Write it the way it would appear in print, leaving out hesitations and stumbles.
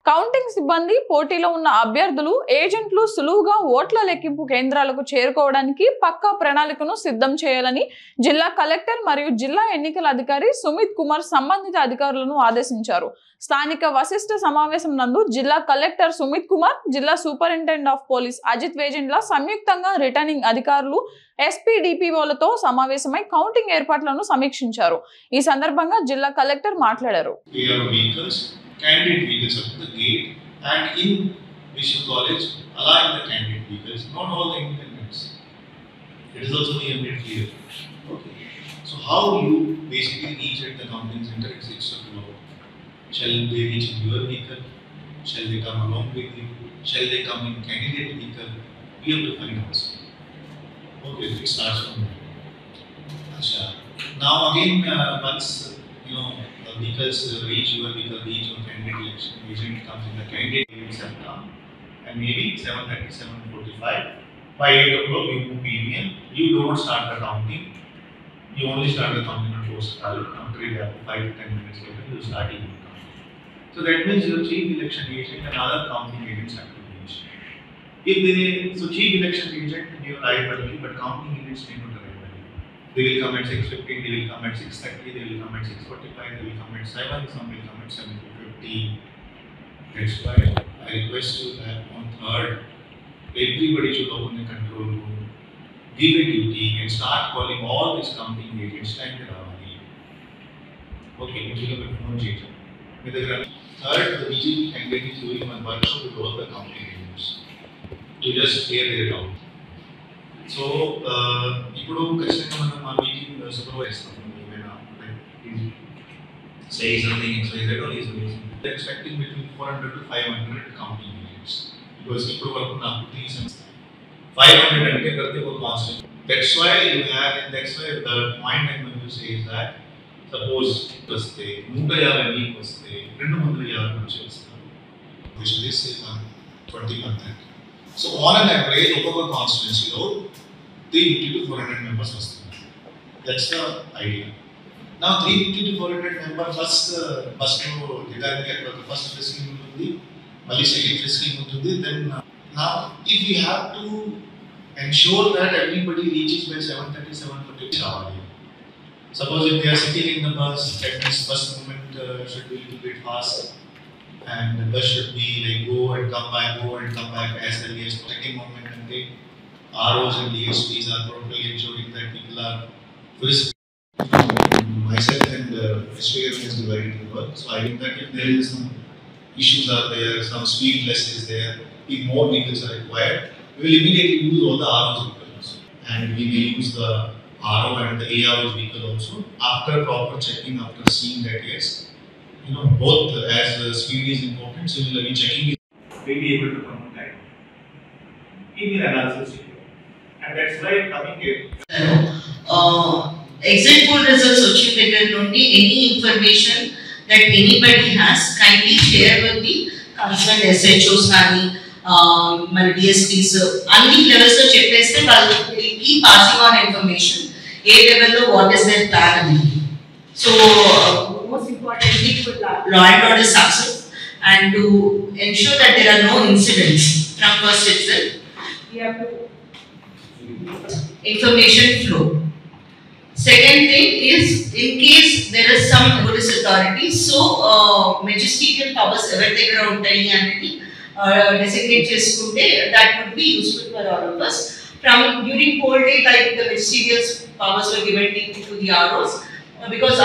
Counting సిబ్బంది, పోటీలో ఉన్న అభ్యర్థులు, ఏజెంట్లు సులువుగా ఓట్ల లెక్కింపు కేంద్రాలకు చేరుకోవడానికి పక్కా ప్రణాళికను సిద్ధం చేయాలని జిల్లా కలెక్టర్ మరియు జిల్లా ఎన్నికల అధికారి సుమిత్ కుమార్ సంబంధిత అధికారులను ఆదేశించారు. స్థానిక వశిష్ఠ సమావేశం నందు జిల్లా కలెక్టర్ సుమిత్ కుమార్, జిల్లా సూపరింటెండెంట్ ఆఫ్ పోలీస్ అజిత్ వేజెంట్ల సంయుక్తంగా రిటర్నింగ్ అధికారులు, ఎస్పీ, డిపిఓలతో సమావేశమై కౌంటింగ్ ఏర్పాట్లను సమీక్షించారు. ఈ సందర్భంగా జిల్లా కలెక్టర్ మాట్లాడారు. Candidate vehicles up to the gate, and in Vishnu College, allowing the candidate vehicles, not all the independents. It is also made clear. Okay. So how you basically reach at the counting center at 6 o'clock? Shall they reach in your vehicle? Shall they come along with you? Shall they come in candidate vehicle? We have to find out. Okay, it starts from there. Achha. Now again, once vehicles reach your vehicle, reach your candidate election agent comes in, the candidate agents have come, and maybe 7:30, 7:45, by 8 o'clock you move EVM, you don't start the counting, you only start the counting on post ballot. After 5 to 10 minutes later you start EVM counting. So that means your chief election agent and other counting agents have to reach. Chief election agent may arrive early, but counting agents may not arrive. They will come at 6:15, they will come at 6:30, they will come at 6:45, they will come at 7, some will come at 7:15. That's why I request you that on 3rd, everybody should open the control room, give a duty and start calling all these counting agents and Ravani. Okay, you will have a phone change. Third, the BJP candidate is doing one workshop with all the counting agents to just clear their doubt. So, ఇప్పుడు ఖచ్చితంగా మనం మా meeting supervise చేస్తాం. ఏమైనా say something XYZ or is they're expecting between 400 to 500 counting agents because ఇప్పుడు వరకు నాకు 500 అంటే ప్రతి ఒక్క constant. That's why you have, and that's why the point I'm going to say is that suppose వస్తే 150 మీకు వస్తే 250 నుంచి వస్తారు, which is 20%. So on an average ఒక్కొక్క కాన్స్టిట్యుయెన్సీలో 350 to 400 members వస్తున్నారు. That's the idea. Now 350 to 400 members first returning అక్కడ first ఫిస్కింగ్ ఉంటుంది, మళ్ళీ సెకండ్ ఫిస్కింగ్ ఉంటుంది. Then now if we have to ensure that everybody reaches by 7:30, 7:40 రావాలి. Suppose if they are sitting in the bus, that means first movement should be a little bit fast. And the bus should be like go and come back as early as second moment, and the ROs and DSPs are properly ensuring that people are fully. Myself and SPM is divided in work, so I think that if there is some issues are there, some speed less is there, if more vehicles are required, we will immediately use all the ROs vehicles, and we may use the RO and the AROs vehicle also after proper checking, after seeing that yes, both as speed is important, so we will be checking it. We will be able to come on time. Give me analysis here. And that's why coming here. Exit poll results వచ్చే దగ్గర నుండి any information that anybody has kindly share with the concerned SHOs కానీ మన DSPs అన్ని levels లో చెప్పేస్తే వాళ్ళకి passing on information ఏ లెవెల్లో what is their plan అనేది. So most importantly for law and order success and to ensure that there are no incidents from first itself, we have to information flow. Second thing is, in case there is some police authority, so magisterial powers ever దగ్గర ఉంటాయి అనేది designate చేసుకుంటే that would be useful for all of us. From during poll day, like the magisterial powers were given to the ROs because